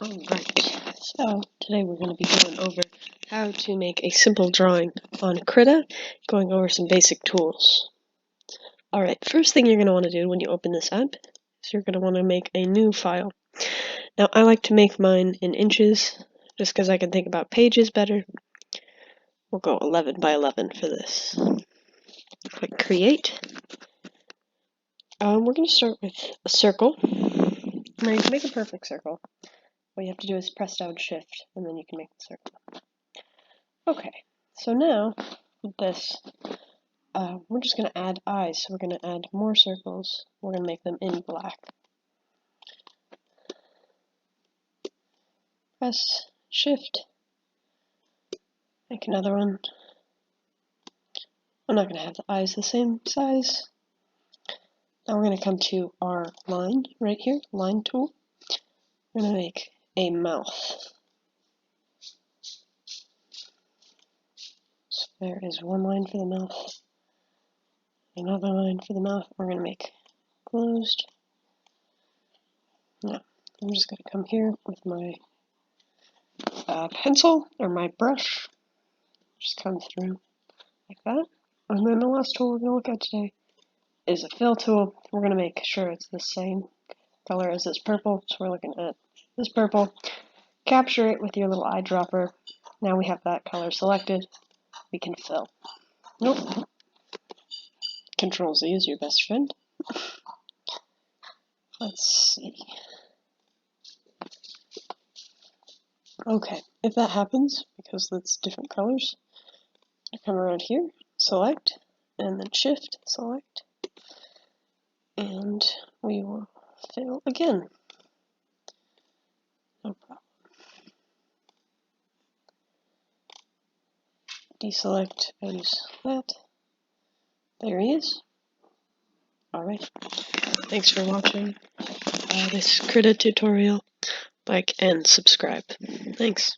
Alright, so today we're going to be going over how to make a simple drawing on Krita, going over some basic tools. Alright, first thing you're going to want to do when you open this app is you're going to want to make a new file. Now I like to make mine in inches just because I can think about pages better. We'll go 11 by 11 for this. Click Create. We're going to start with a circle. Now you can make a perfect circle. What you have to do is press down Shift, and then you can make the circle. Okay, so now with this, we're just going to add eyes. So we're going to add more circles. We're going to make them in black. Press Shift, make another one. I'm not going to have the eyes the same size. Now we're going to come to our line right here, line tool. We're going to make a mouth. So there is one line for the mouth, another line for the mouth. We're going to make closed. Now, I'm just going to come here with my pencil or my brush. Just come through like that. And then the last tool we're going to look at today is a fill tool. We're going to make sure it's the same color as this purple. So we're looking at this purple. Capture it with your little eyedropper. Now we have that color selected. We can fill. Nope. Control Z is your best friend. Let's see. Okay, if that happens, because that's different colors, I come around here, select, and then Shift, select, and we will fill again. No problem. Deselect goes that. There he is. Alright. Thanks for watching this Krita tutorial. Like and subscribe. Thanks.